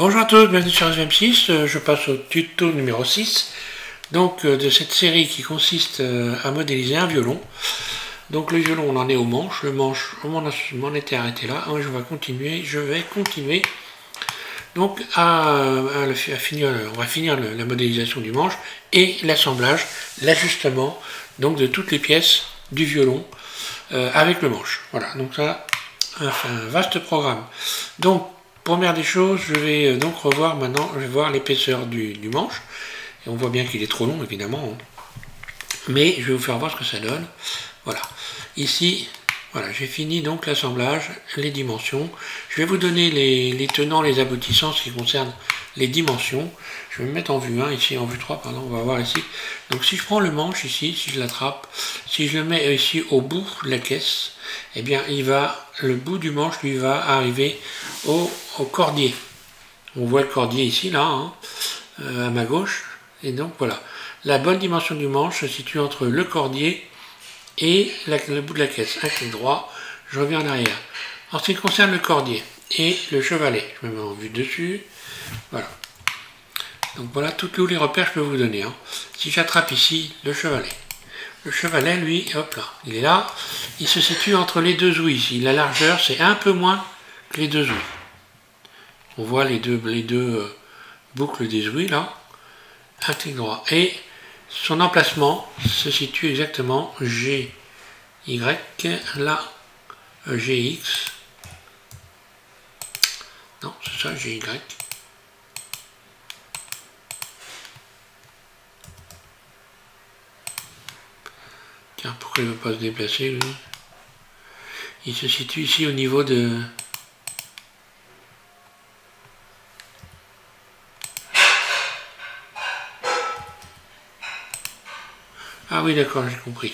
Bonjour à tous, bienvenue sur SVM6, je passe au tuto numéro 6 donc, de cette série qui consiste à modéliser un violon. Donc le violon on en est au manche, le manche on m'en était arrêté là, je vais continuer donc on va finir la modélisation du manche et l'assemblage, l'ajustement donc de toutes les pièces du violon avec le manche. Voilà, donc ça, un vaste programme. Donc première des choses, je vais donc revoir maintenant, je vais voir l'épaisseur du manche. Et on voit bien qu'il est trop long, évidemment. Mais je vais vous faire voir ce que ça donne. Voilà. Ici, voilà, j'ai fini donc l'assemblage, les dimensions. Je vais vous donner les tenants, les aboutissants, ce qui concerne les dimensions. Je vais me mettre en vue 1, ici en vue 3, pardon, on va voir ici. Donc si je prends le manche ici, si je l'attrape, si je le mets ici au bout de la caisse, eh bien le bout du manche lui va arriver au cordier. On voit le cordier ici, là, hein, à ma gauche. Et donc voilà, la bonne dimension du manche se situe entre le cordier et le bout de la caisse. Un clic droit, je reviens en arrière. En ce qui concerne le cordier et le chevalet, je me mets en vue dessus. Voilà. Donc voilà tous les repères que je peux vous donner. Hein. Si j'attrape ici le chevalet, lui, hop là, il est là. Il se situe entre les deux ouïes ici. La largeur, c'est un peu moins que les deux ouïes. On voit les deux boucles des ouïes là. Un clic droit. Et son emplacement se situe exactement GY, là, GX. Non, c'est ça, GY. Tiens, pourquoi il ne veut pas se déplacer, lui? Il se situe ici au niveau de... Ah oui, d'accord, j'ai compris.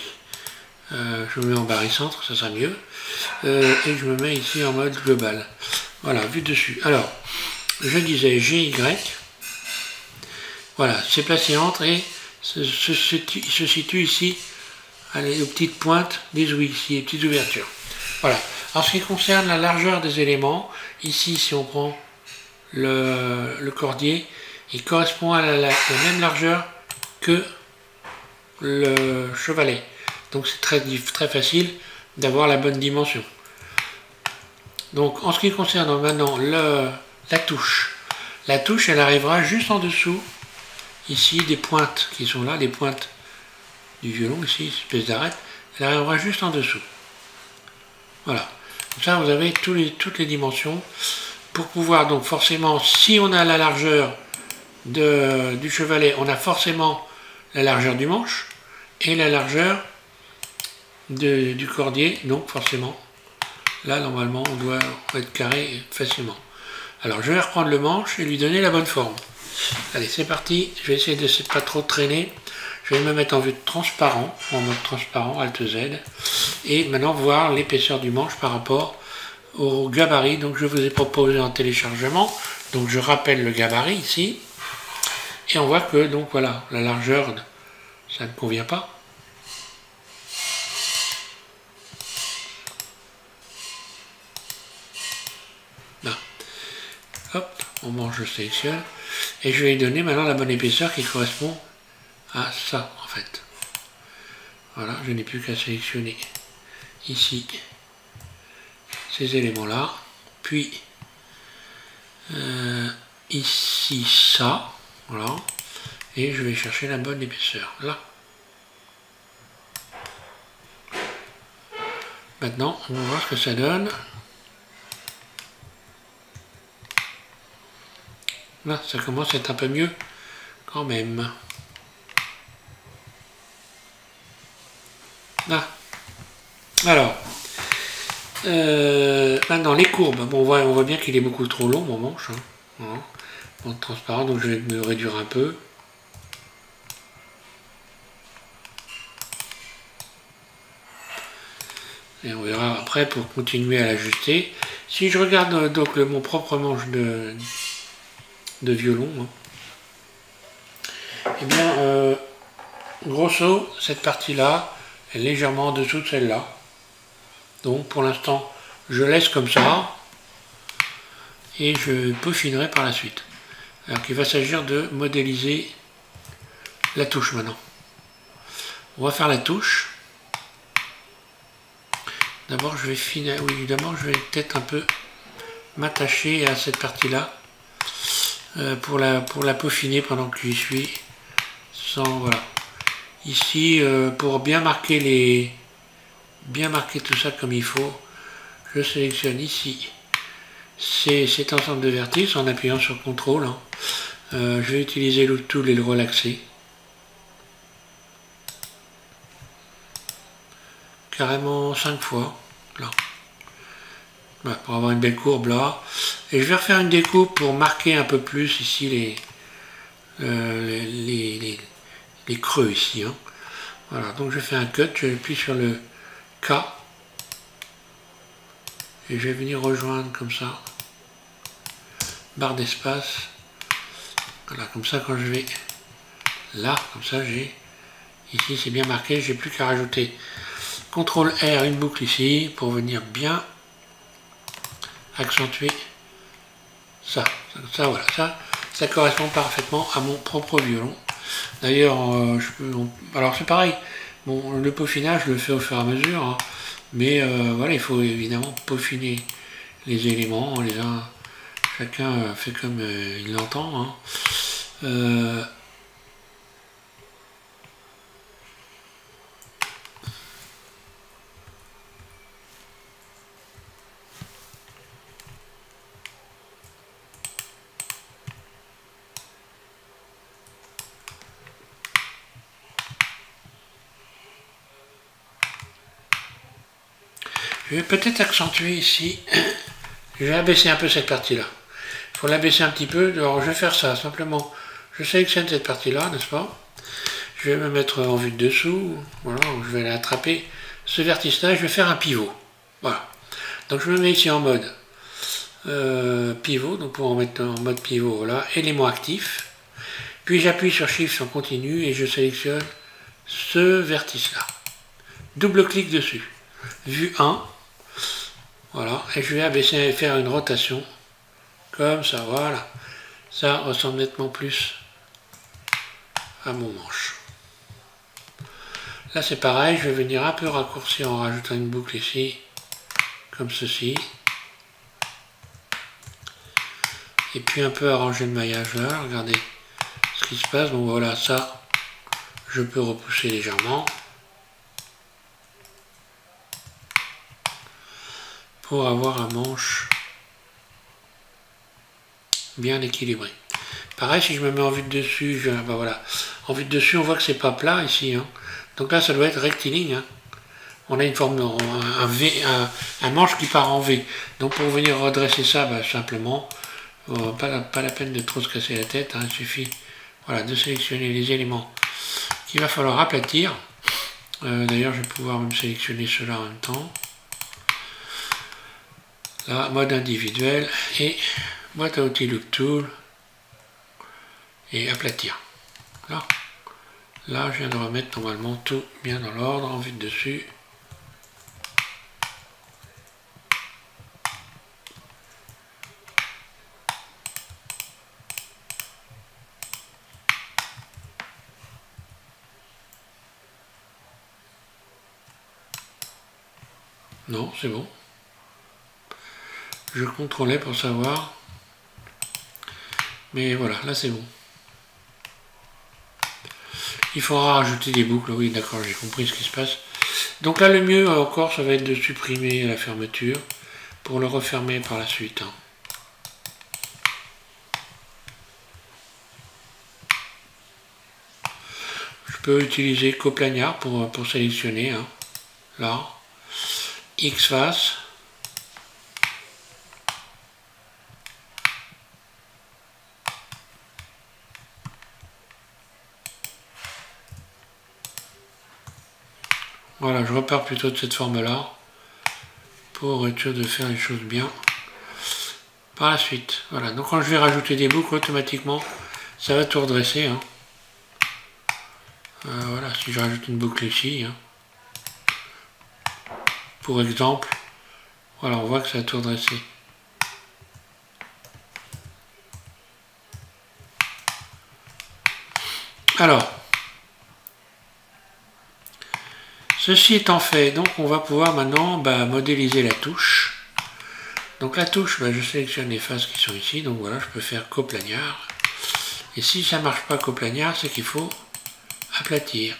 Je me mets en barycentre, ça sera mieux. Et je me mets ici en mode global. Voilà, vue dessus. Alors, je disais GY. Voilà, c'est placé entre et se situe ici, allez, aux petites pointes des ouïes, ici, les petites ouvertures. Voilà. En ce qui concerne la largeur des éléments, ici, si on prend le cordier, il correspond à la même largeur que le chevalet. Donc c'est très facile d'avoir la bonne dimension. Donc en ce qui concerne maintenant la touche elle arrivera juste en dessous ici des pointes qui sont là, des pointes du violon ici, espèce d'arête, elle arrivera juste en dessous. Voilà, comme ça vous avez toutes les dimensions pour pouvoir donc forcément, si on a la largeur du chevalet, on a forcément la largeur du manche et la largeur du cordier, donc forcément là normalement on doit être carré facilement. Alors je vais reprendre le manche et lui donner la bonne forme. Allez, c'est parti, je vais essayer de ne pas trop traîner. Je vais me mettre en vue de transparent, en mode transparent, Alt Z, et maintenant voir l'épaisseur du manche par rapport au gabarit. Donc je vous ai proposé en téléchargement, donc je rappelle le gabarit ici, et on voit que donc voilà, la largeur, ça ne convient pas. Là. Hop, mon manche je sélectionne, et je vais lui donner maintenant la bonne épaisseur qui correspond à ça en fait. Voilà, je n'ai plus qu'à sélectionner ici ces éléments là, puis ici ça, voilà, et je vais chercher la bonne épaisseur là. Maintenant on va voir ce que ça donne. Là ça commence à être un peu mieux quand même. Là. Alors maintenant les courbes, bon, on voit bien qu'il est beaucoup trop long mon manche, hein. Voilà. Bon, transparent, donc je vais me réduire un peu. Et on verra après pour continuer à l'ajuster. Si je regarde donc mon propre manche de violon, hein, eh bien grosso cette partie là est légèrement en dessous de celle-là. Donc pour l'instant je laisse comme ça. et je peaufinerai par la suite. Alors qu'il va s'agir de modéliser la touche maintenant. On va faire la touche. D'abord je vais finir, oui d'abord je vais peut-être un peu m'attacher à cette partie-là pour la peaufiner pendant que j'y suis. Voilà. Ici, pour bien marquer tout ça comme il faut, je sélectionne ici cet ensemble de vertices en appuyant sur CTRL. Hein. Je vais utiliser le tool et le relaxer. Carrément 5 fois, là. Voilà, pour avoir une belle courbe là. Et je vais refaire une découpe pour marquer un peu plus ici les creux ici. Hein. Voilà, donc je fais un cut, j'appuie sur le K. Et je vais venir rejoindre comme ça. Barre d'espace. Voilà, comme ça quand je vais là, comme ça j'ai... Ici c'est bien marqué, j'ai plus qu'à rajouter CTRL R, une boucle ici, pour venir bien accentuer ça. Voilà, ça correspond parfaitement à mon propre violon. D'ailleurs, alors c'est pareil, bon, le peaufinage je le fais au fur et à mesure, hein, mais voilà, il faut évidemment peaufiner les éléments, chacun fait comme il l'entend. Hein. Je vais peut-être accentuer ici, je vais abaisser un peu cette partie-là. Il faut l'abaisser un petit peu, alors je vais faire ça, simplement, je sélectionne cette partie-là, n'est-ce pas? Je vais me mettre en vue de dessous, voilà, je vais l'attraper, ce vertice-là, je vais faire un pivot, voilà. Donc je me mets ici en mode pivot, donc pour en mettre en mode pivot, voilà, élément actif, puis j'appuie sur Shift en continu et je sélectionne ce vertice-là. Double-clic dessus, vue 1, voilà, et je vais abaisser et faire une rotation, comme ça, voilà. Ça ressemble nettement plus à mon manche. Là c'est pareil, je vais venir un peu raccourcir en rajoutant une boucle ici, comme ceci. Et puis un peu arranger le maillage là, regardez ce qui se passe. Donc voilà, ça, je peux repousser légèrement. Pour avoir un manche bien équilibré. Pareil, si je me mets en vue de dessus, ben voilà. En vue de dessus, on voit que c'est pas plat ici. Hein. Donc là, ça doit être rectiligne. Hein. On a une forme, un manche qui part en V. Donc pour venir redresser ça, ben, simplement, pas la peine de trop se casser la tête. Hein. Il suffit voilà, de sélectionner les éléments qu'il va falloir aplatir. D'ailleurs, je vais pouvoir même sélectionner cela en même temps. Là, mode individuel et boîte à outils Loop Tool et aplatir. Là, je viens de remettre normalement tout bien dans l'ordre, en vue de dessus. Non, c'est bon. Je contrôlais pour savoir. Mais voilà, là c'est bon. Il faudra rajouter des boucles, oui d'accord, j'ai compris ce qui se passe. Donc là le mieux encore, ça va être de supprimer la fermeture pour le refermer par la suite. Hein. Je peux utiliser coplagnard pour sélectionner. Hein. Là. X-face. Voilà, je repars plutôt de cette forme-là pour être sûr de faire les choses bien par la suite. Voilà, donc quand je vais rajouter des boucles, automatiquement, ça va tout redresser. Hein. Voilà, si je rajoute une boucle ici, hein. Pour exemple, voilà, on voit que ça a tout redressé. Alors, ceci étant fait, donc on va pouvoir maintenant modéliser la touche. Donc la touche, je sélectionne les faces qui sont ici, donc voilà, je peux faire coplagnard. Et si ça ne marche pas coplagnard, c'est qu'il faut aplatir.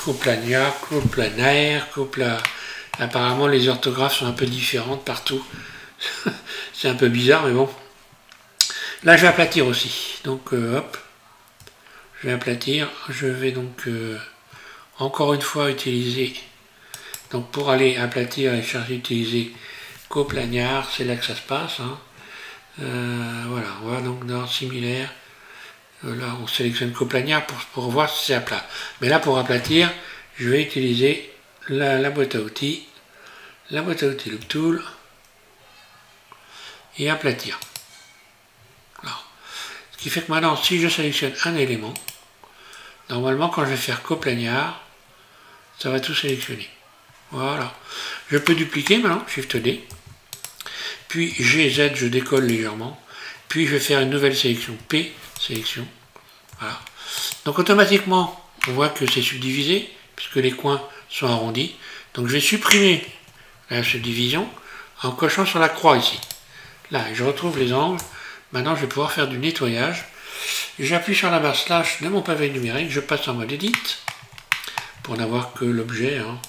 Coplagnard, coplanaire, Apparemment les orthographes sont un peu différentes partout. C'est un peu bizarre, mais bon. Là, je vais aplatir aussi. Donc, hop. Je vais aplatir. Je vais donc, encore une fois, utiliser... Donc, pour aller aplatir et chercher utiliser coplagnard, c'est là que ça se passe. Hein. Voilà, on va donc dans similaire. Là, on sélectionne coplagnard pour voir si c'est à plat. Mais là, pour aplatir, je vais utiliser la boîte à outils. La boîte à outils Loop Tool. Et aplatir. Alors, ce qui fait que maintenant, si je sélectionne un élément, normalement, quand je vais faire coplagnard, ça va tout sélectionner. Voilà. Je peux dupliquer maintenant, Shift D. Puis GZ, je décolle légèrement. Puis je vais faire une nouvelle sélection, P, sélection. Voilà. Donc automatiquement, on voit que c'est subdivisé, puisque les coins sont arrondis. Donc je vais supprimer la subdivision en cochant sur la croix ici. Là, je retrouve les angles. Maintenant, je vais pouvoir faire du nettoyage. J'appuie sur la barre slash de mon pavé numérique. Je passe en mode edit pour n'avoir que l'objet. Hein.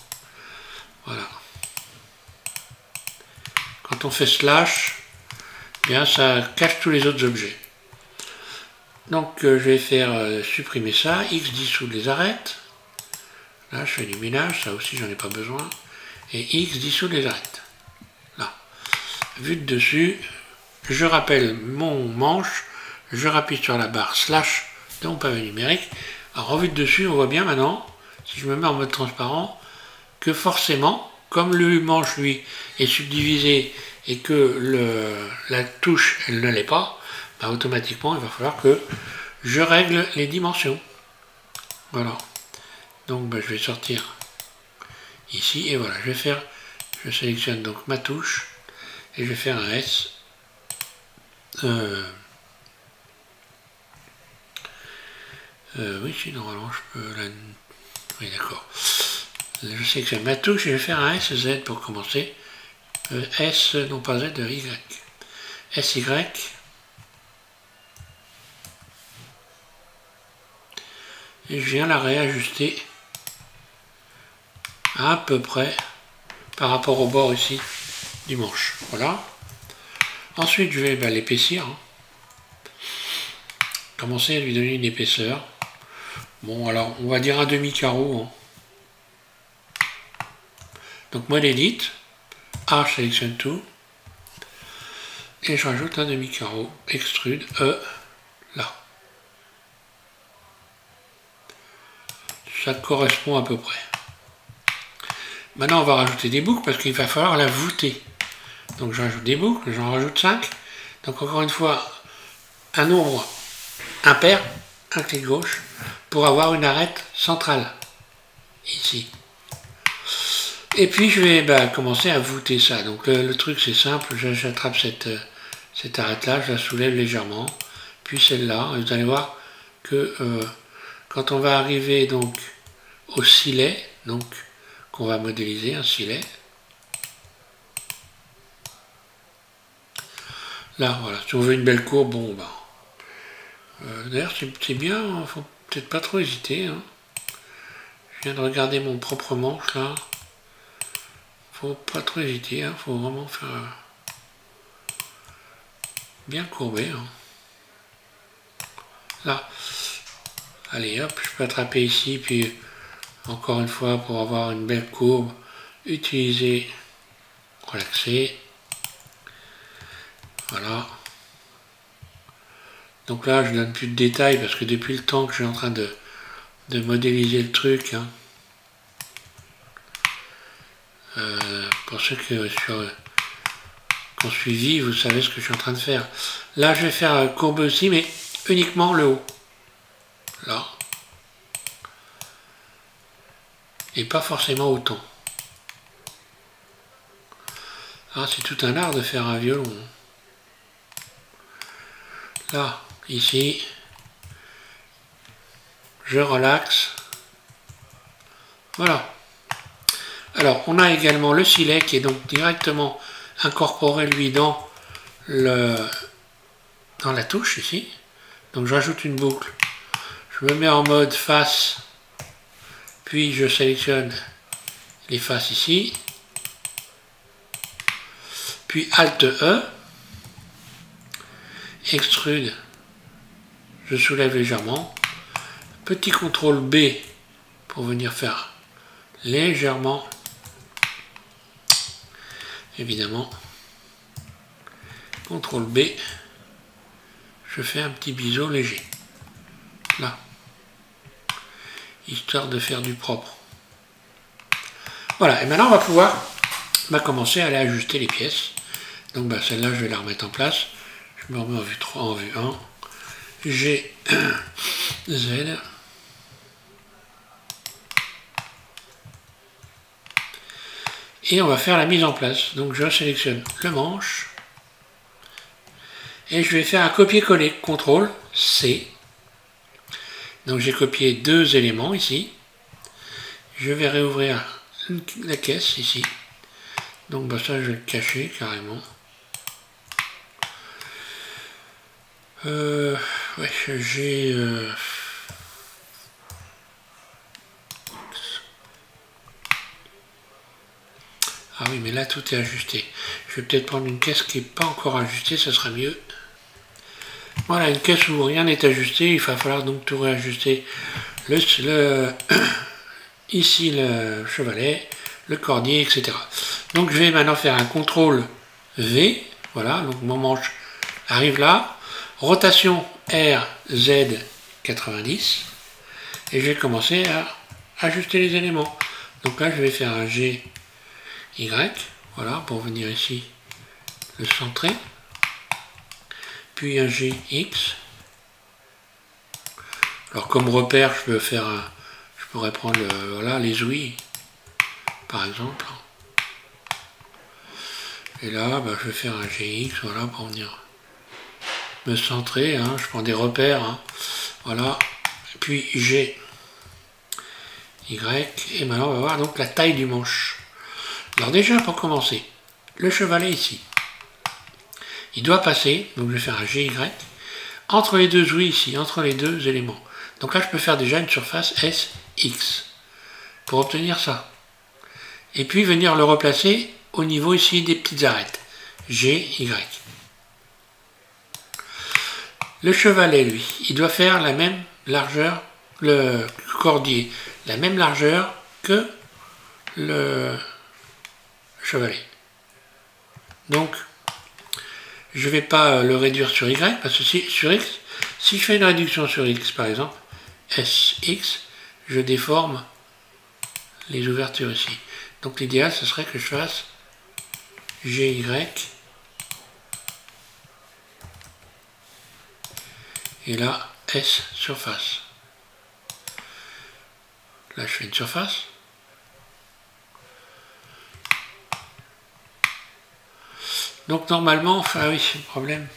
Voilà. Quand on fait slash, bien, ça cache tous les autres objets. Donc, je vais faire supprimer ça. X dissout les arêtes. Là, je fais du ménage. Ça aussi, j'en ai pas besoin. Et X dissout les arêtes. Là. Vue de dessus. Je rappelle mon manche, je rappuie sur la barre slash de mon pavé numérique. Alors en vue de dessus, on voit bien maintenant, si je me mets en mode transparent, que forcément, comme le manche lui est subdivisé et que la touche elle ne l'est pas, automatiquement il va falloir que je règle les dimensions. Voilà. Donc je vais sortir ici et voilà, je sélectionne donc ma touche et je vais faire un S. Oui, si normalement je peux la... Oui, d'accord. Je sélectionne ma touche et je vais faire un SZ pour commencer. S, non pas Z, Y. SY. Et je viens la réajuster à peu près par rapport au bord ici du manche. Voilà. Ensuite, je vais l'épaissir. Hein. Commencer à lui donner une épaisseur. Bon, alors, on va dire un demi-carreau. Hein. Donc, mode edit. A, je sélectionne tout. Et je rajoute un demi-carreau. Extrude, E, là. Ça correspond à peu près. Maintenant, on va rajouter des boucles parce qu'il va falloir la voûter. Donc, je rajoute des boucles, j'en rajoute 5. Donc, encore une fois, un nombre impair, un clic gauche, pour avoir une arête centrale, ici. Et puis, je vais commencer à voûter ça. Donc, le truc, c'est simple, j'attrape cette arête-là, je la soulève légèrement, puis celle-là, et vous allez voir que quand on va arriver donc au silet, donc qu'on va modéliser, un silet, là, voilà, si on veut une belle courbe, bon, d'ailleurs, c'est bien, il ne faut peut-être pas trop hésiter. Hein. Je viens de regarder mon propre manche, là. Faut pas trop hésiter, hein. Faut vraiment faire bien courber. Hein. Là. Allez, hop, je peux attraper ici, puis encore une fois, pour avoir une belle courbe, utiliser, relaxer. Voilà. Donc là, je donne plus de détails parce que depuis le temps que je suis en train de modéliser le truc, hein, pour ceux qui ont suivi, vous savez ce que je suis en train de faire. Là, je vais faire courber aussi, mais uniquement le haut. Là. Et pas forcément autant. Ah, c'est tout un art de faire un violon. Là, ici, je relaxe. Voilà. Alors, on a également le silet qui est donc directement incorporé, lui, dans la touche, ici. Donc, j'ajoute une boucle. Je me mets en mode face, puis je sélectionne les faces ici. Puis Alt E, extrude, je soulève légèrement, petit CTRL B pour venir faire légèrement, évidemment, CTRL B, je fais un petit biseau léger, là, histoire de faire du propre. Voilà, et maintenant on va pouvoir commencer à aller ajuster les pièces. Donc celle-là, je vais la remettre en place. Je me remets en vue 3, en vue 1. G, Z. Et on va faire la mise en place. Donc je sélectionne le manche. Et je vais faire un copier-coller. CTRL C. Donc j'ai copié deux éléments ici. Je vais réouvrir la caisse ici. Donc ça, je vais le cacher carrément. Ouais, j'ai... Ah oui, mais là, tout est ajusté. Je vais peut-être prendre une caisse qui n'est pas encore ajustée, ça sera mieux. Voilà, une caisse où rien n'est ajusté. Il va falloir donc tout réajuster. Ici, le chevalet, le cordier, etc. Donc, je vais maintenant faire un CTRL V. Voilà, donc mon manche arrive là. Rotation R, Z, 90. Et je vais commencer à ajuster les éléments. Donc là, je vais faire un G, Y. Voilà, pour venir ici le centrer. Puis un G, X. Alors comme repère, je peux faire je pourrais prendre voilà, les ouïes, par exemple. Et là, je vais faire un GX, voilà, pour venir me centrer, hein. Je prends des repères, hein. Voilà, et puis G, Y, et maintenant on va voir donc la taille du manche. Alors déjà, pour commencer, le chevalet ici, il doit passer, donc je vais faire un GY, entre les deux ouïes ici, entre les deux éléments. Donc là, je peux faire déjà une surface SX, pour obtenir ça. Et puis venir le replacer au niveau ici des petites arêtes, GY. Le chevalet, lui, il doit faire la même largeur, le cordier, la même largeur que le chevalet. Donc, je ne vais pas le réduire sur Y, parce que sur X, si je fais une réduction sur X, par exemple, SX, je déforme les ouvertures ici. Donc l'idéal, ce serait que je fasse GY. Et là, S, surface. Là, je fais une surface. Donc normalement, ah oui, c'est le problème.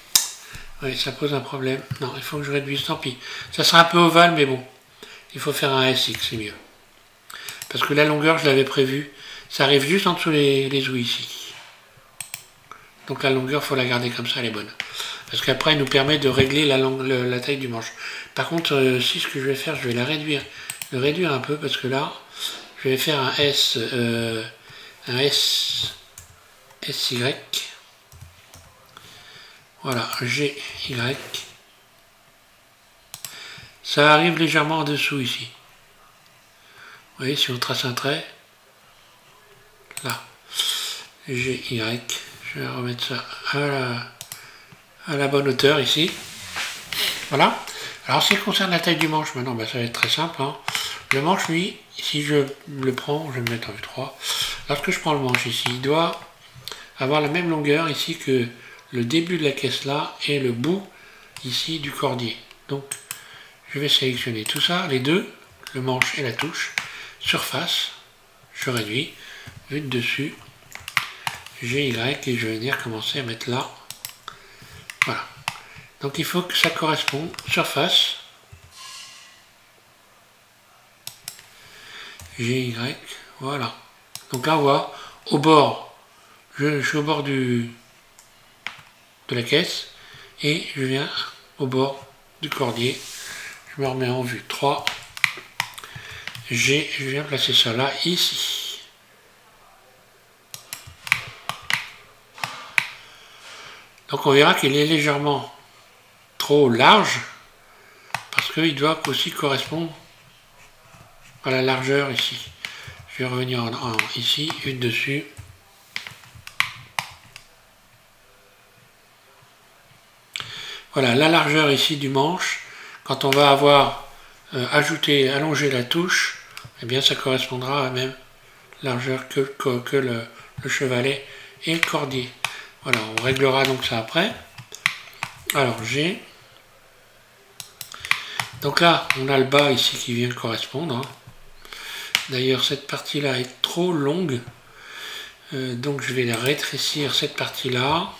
Oui, ça pose un problème. Non, il faut que je réduise, tant pis. Ça sera un peu ovale, mais bon. Il faut faire un SX, c'est mieux. Parce que la longueur, je l'avais prévu. Ça arrive juste en dessous les ouïes ici. Donc la longueur, il faut la garder comme ça, elle est bonne. Parce qu'après, elle nous permet de régler la taille du manche. Par contre, si ce que je vais faire, je vais le réduire un peu, parce que là, je vais faire un SY. Voilà, GY. Ça arrive légèrement en dessous ici. Vous voyez, si on trace un trait, là, GY. Je vais remettre ça à la bonne hauteur ici. Voilà. Alors, ce qui concerne la taille du manche, maintenant, ça va être très simple, hein. Le manche, lui, si je le prends, je vais le mettre en vue 3. Lorsque je prends le manche ici, il doit avoir la même longueur ici que le début de la caisse là et le bout ici du cordier. Donc, je vais sélectionner tout ça, les deux, le manche et la touche. Surface, je réduis, vue de dessus, GY, et je vais venir commencer à mettre là. Voilà. Donc il faut que ça corresponde. Surface. GY. Voilà. Donc là on voit au bord. Je suis au bord de la caisse. Et je viens au bord du cordier. Je me remets en vue 3. Je viens placer ça là, ici. Donc on verra qu'il est légèrement trop large, parce qu'il doit aussi correspondre à la largeur ici. Je vais revenir ici, une dessus. Voilà, la largeur ici du manche, quand on va avoir allongé la touche, eh bien ça correspondra à la même largeur que le chevalet et le cordier. Voilà, on réglera donc ça après. Alors G. Donc là, on a le bas ici qui vient correspondre. D'ailleurs, cette partie-là est trop longue. Donc je vais rétrécir cette partie-là.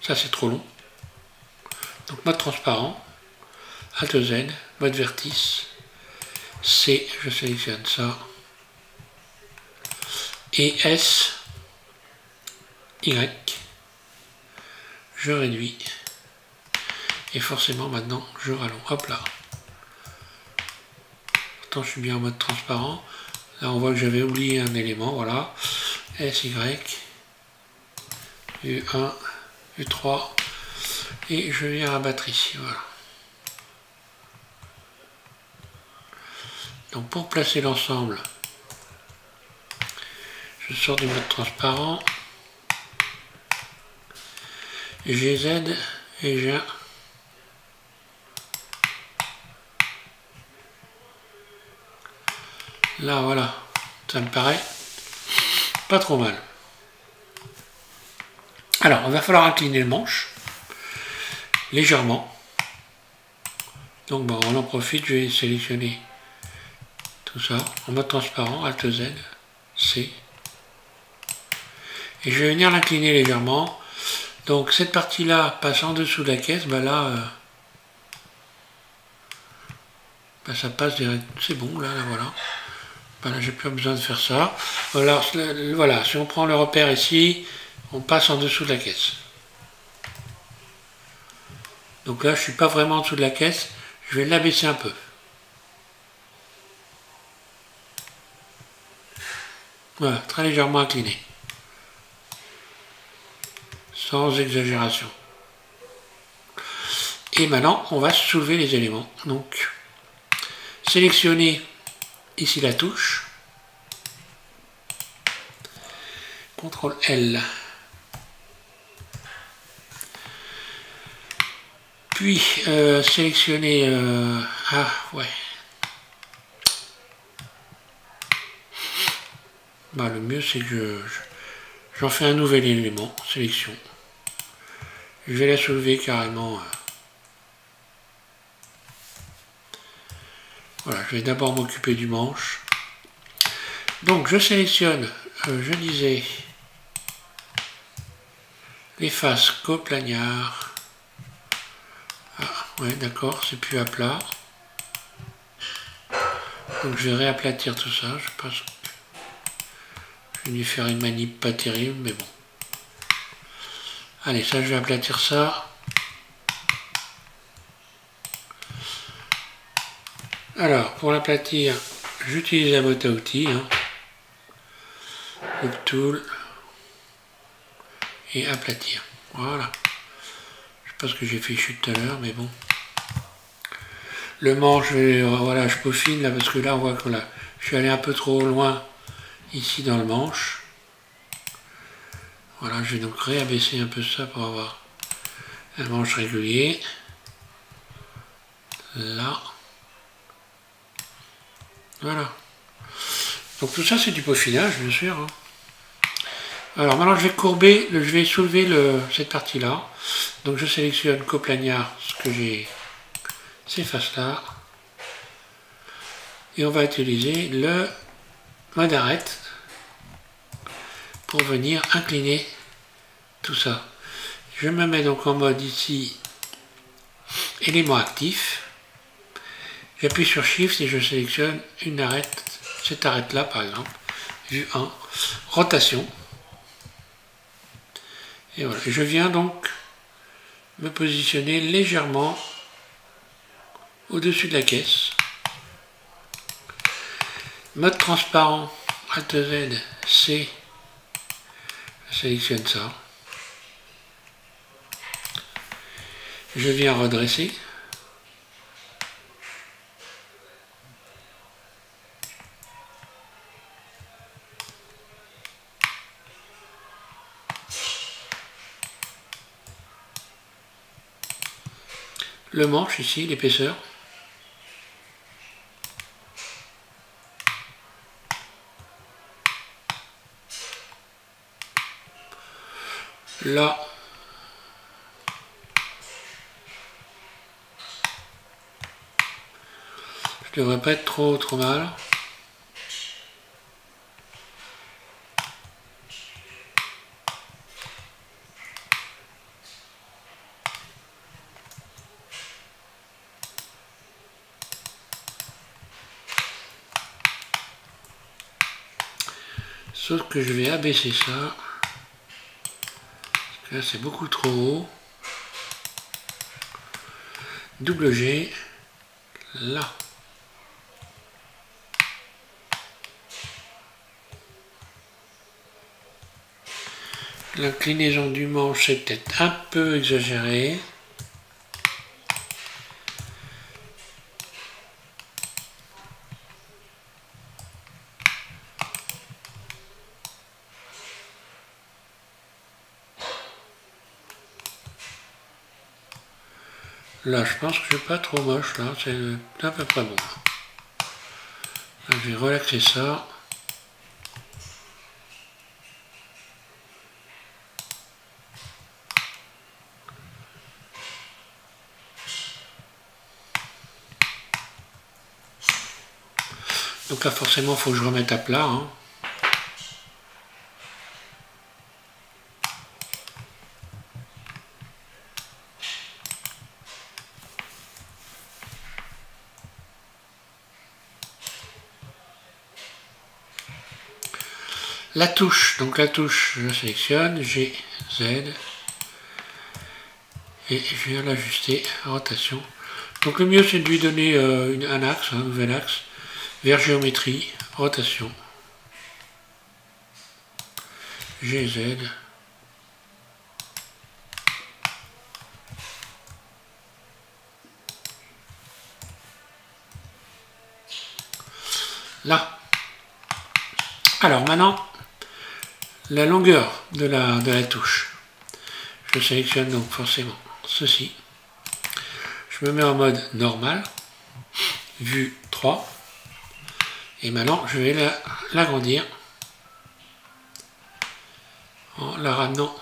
Ça, c'est trop long. Donc mode transparent. Alt Z, mode vertice. C, je sélectionne ça. Et S, Y. Je réduis. Et forcément, maintenant, je rallonge. Hop là. Pourtant, je suis bien en mode transparent. Là, on voit que j'avais oublié un élément. Voilà. SY. U1. U3. Et je viens abattre ici. Voilà. Donc, pour placer l'ensemble, je sors du mode transparent. GZ et j'ai là, voilà, ça me paraît pas trop mal. Alors, il va falloir incliner le manche légèrement. Donc bon, on en profite, je vais sélectionner tout ça en mode transparent, Alt Z, C. Et je vais venir l'incliner légèrement. Donc cette partie-là passe en dessous de la caisse, ben là, ça passe direct. C'est bon, là voilà. Ben là, j'ai plus besoin de faire ça. Alors voilà, si on prend le repère ici, on passe en dessous de la caisse. Donc là, je suis pas vraiment en dessous de la caisse, je vais l'abaisser un peu. Voilà, très légèrement incliné. Sans exagération. Et maintenant, on va soulever les éléments. Donc, sélectionner ici la touche. CTRL L. Puis, sélectionner... ah, ouais. Bah, le mieux, c'est que j'en fais un nouvel élément. Sélection. Je vais la soulever carrément. Voilà, je vais d'abord m'occuper du manche. Donc, je sélectionne, je disais, les faces coplagnard. Ah, ouais, d'accord, c'est plus à plat. Donc, je vais réaplatir tout ça. Je pense que je vais lui faire une manip pas terrible, mais bon. Allez, ça, je vais aplatir ça. Alors, pour l'aplatir, j'utilise la boîte à outils. Loop Tool. Et aplatir. Voilà. Je sais pas ce que j'ai fait chute tout à l'heure, mais bon. Le manche, voilà, je peaufine là, parce que là, on voit que là, je suis allé un peu trop loin ici dans le manche. Voilà, je vais donc réabaisser un peu ça pour avoir un manche régulier. Là. Voilà. Donc tout ça, c'est du peaufinage, bien sûr. Alors maintenant, je vais courber, je vais soulever cette partie-là. Donc je sélectionne coplagnard, ce que j'ai, ces faces-là. Et on va utiliser le mode arrête. pour venir incliner tout ça. Je me mets donc en mode ici, élément actif. J'appuie sur Shift et je sélectionne une arête, cette arête là par exemple, vue 1, rotation. Et voilà, je viens donc me positionner légèrement au-dessus de la caisse. Mode transparent, Alt Z, C, je sélectionne ça. Je viens redresser. Le manche ici, l'épaisseur. Là, je devrais pas être trop mal. Sauf que je vais abaisser ça. Parce que là c'est beaucoup trop haut. Double G. Là. L'inclinaison du manche est peut-être un peu exagérée. Là, je pense que je suis pas trop moche, là, c'est à peu près bon. Là, je vais relaxer ça. Donc là, forcément, il faut que je remette à plat. Hein. La touche, donc la touche, je sélectionne, G, Z, et je viens l'ajuster à rotation. Donc le mieux c'est de lui donner un axe, un nouvel axe, vers géométrie, rotation, G, Z. Là. Alors maintenant, la longueur de la touche. Je sélectionne donc forcément ceci. Je me mets en mode normal, vue 3. Et maintenant, je vais l'agrandir en la ramenant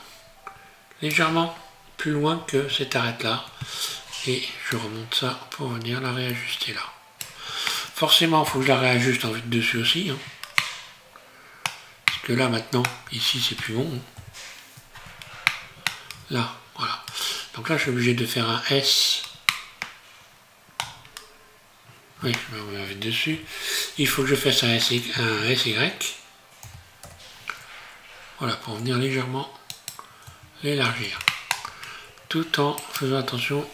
légèrement plus loin que cette arête-là. Et je remonte ça pour venir la réajuster là. Forcément, il faut que je la réajuste en vue de dessus aussi. Hein. Parce que là, maintenant, ici, c'est plus bon. Là, voilà. Donc là, je suis obligé de faire un S. Oui, je me remets dessus. Il faut que je fasse un SY. Voilà, pour venir légèrement l'élargir. Tout en faisant attention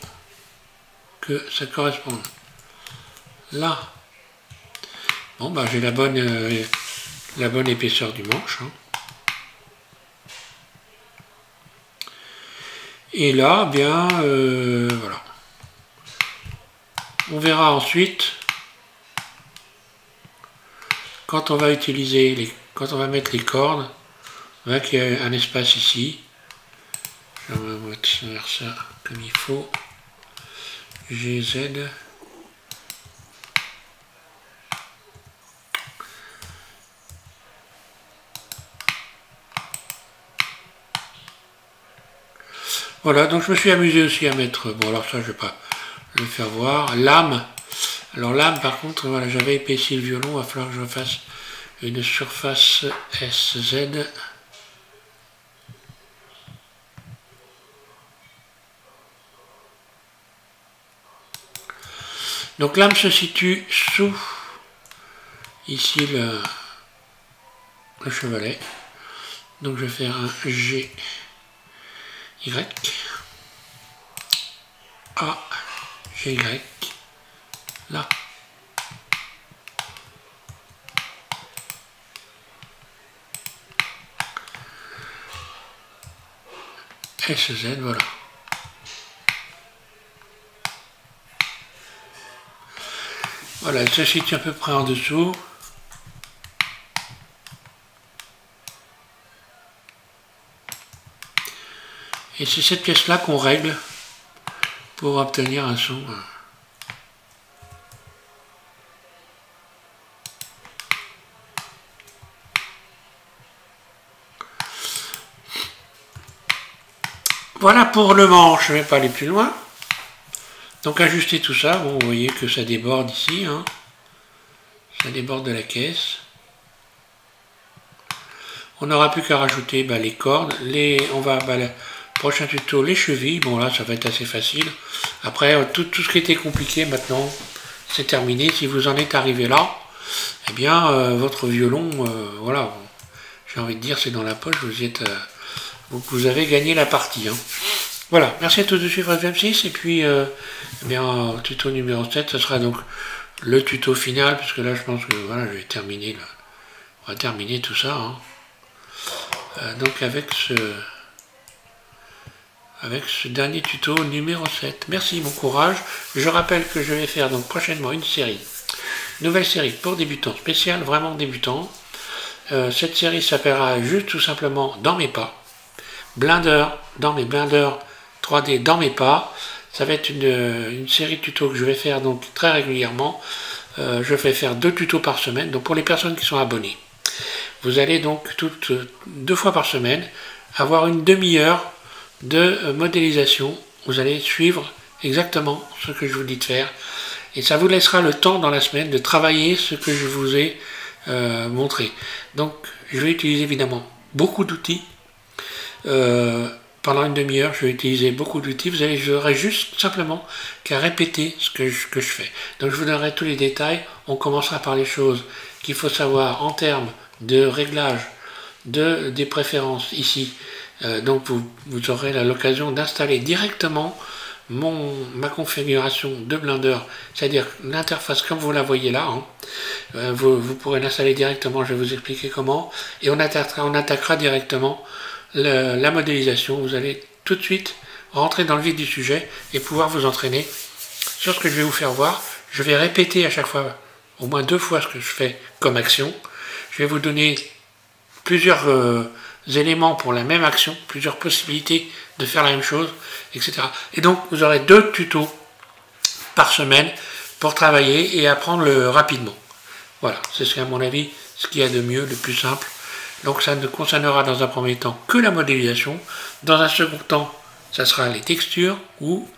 que ça corresponde. Là. Bon, bah j'ai la bonne épaisseur du manche. Hein. Et là, bien, voilà. On verra ensuite, quand on va utiliser, quand on va mettre les cordes, on voit qu'il y a un espace ici. Je vais faire ça comme il faut. GZ. Voilà, donc je me suis amusé aussi à mettre, bon alors ça je vais pas le faire voir, lame. Alors lame par contre, voilà, j'avais épaissi le violon, il va falloir que je fasse une surface SZ. Donc l'âme se situe sous, ici, le chevalet. Donc je vais faire un G, Y, A, G, Y, là. S, Z, voilà. Voilà, elle se situe à peu près en dessous. Et c'est cette pièce-là qu'on règle pour obtenir un son. Voilà pour le manche, je ne vais pas aller plus loin. Donc ajuster tout ça, bon, vous voyez que ça déborde ici, hein. Ça déborde de la caisse. On n'aura plus qu'à rajouter les cordes, on va, le prochain tuto, les chevilles, bon là ça va être assez facile. Après, tout ce qui était compliqué maintenant, c'est terminé. Si vous en êtes arrivé là, eh bien votre violon, voilà, j'ai envie de dire c'est dans la poche, vous avez gagné la partie. Hein. Voilà, merci à tous de suivre FM6, et puis eh bien, tuto numéro 7, ce sera donc le tuto final, parce que là je pense que voilà, je vais terminer là. On va terminer tout ça. Hein. Donc avec ce dernier tuto numéro 7. Merci, bon courage. Je rappelle que je vais faire donc prochainement une nouvelle série pour débutants, spéciale vraiment débutants. Cette série s'appellera juste tout simplement Dans mes pas. Blender, dans mes Blender 3D dans mes pas. Ça va être une série de tutos que je vais faire donc très régulièrement. Je vais faire 2 tutos par semaine, donc pour les personnes qui sont abonnées. Vous allez donc 2 fois par semaine avoir une demi-heure de modélisation. Vous allez suivre exactement ce que je vous dis de faire. Et ça vous laissera le temps dans la semaine de travailler ce que je vous ai montré. Donc je vais utiliser évidemment beaucoup d'outils. Pendant une demi-heure, je vais utiliser beaucoup d'outils. Vous aurez juste simplement qu'à répéter ce que je fais. Donc je vous donnerai tous les détails. On commencera par les choses qu'il faut savoir en termes de réglage des préférences ici. Donc vous aurez l'occasion d'installer directement ma configuration de Blender, c'est-à-dire l'interface comme vous la voyez là. Hein. Vous pourrez l'installer directement, je vais vous expliquer comment. Et on attaquera directement la modélisation. Vous allez tout de suite rentrer dans le vif du sujet et pouvoir vous entraîner sur ce que je vais vous faire voir. Je vais répéter à chaque fois au moins 2 fois ce que je fais comme action. Je vais vous donner plusieurs éléments pour la même action, plusieurs possibilités de faire la même chose, etc. Et donc vous aurez 2 tutos par semaine pour travailler et apprendre rapidement. Voilà, c'est à mon avis ce qu'il y a de mieux, le plus simple. Donc ça ne concernera dans un premier temps que la modélisation. Dans un second temps, ça sera les textures ou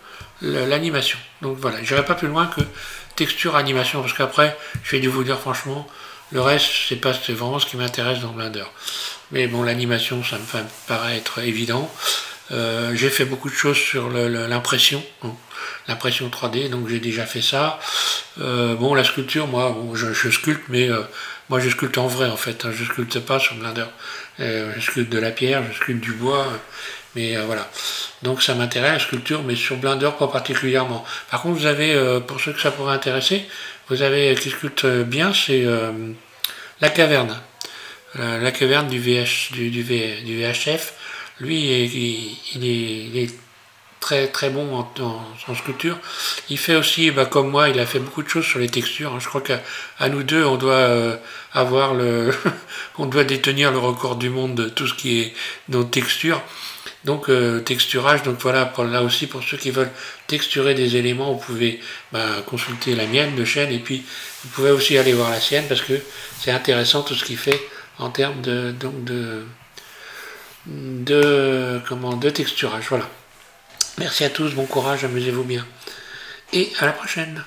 l'animation. Donc voilà, je n'irai pas plus loin que texture, animation, parce qu'après, je vais dû vous dire franchement, le reste, c'est vraiment ce qui m'intéresse dans Blender. Mais bon, l'animation, ça me paraît être évident. J'ai fait beaucoup de choses sur l'impression, l'impression 3D, donc j'ai déjà fait ça. Bon, la sculpture, moi, bon, je sculpte, mais moi je sculpte en vrai en fait, hein, je sculpte pas sur Blender. Je sculpte de la pierre, je sculpte du bois, mais voilà. Donc ça m'intéresse la sculpture, mais sur Blender pas particulièrement. Par contre, vous avez, pour ceux que ça pourrait intéresser, vous avez qui sculpte bien, c'est la caverne. La caverne du VHF. Lui, il est très très bon en sculpture. Il fait aussi, comme moi, il a fait beaucoup de choses sur les textures. Hein. Je crois qu'à nous deux, on doit avoir on doit détenir le record du monde de tout ce qui est nos textures. Donc texturage, donc voilà, là aussi pour ceux qui veulent texturer des éléments, vous pouvez consulter la mienne de chaîne, et puis vous pouvez aussi aller voir la sienne parce que c'est intéressant tout ce qu'il fait en termes de texturage. Voilà. Merci à tous, bon courage, amusez-vous bien. Et à la prochaine.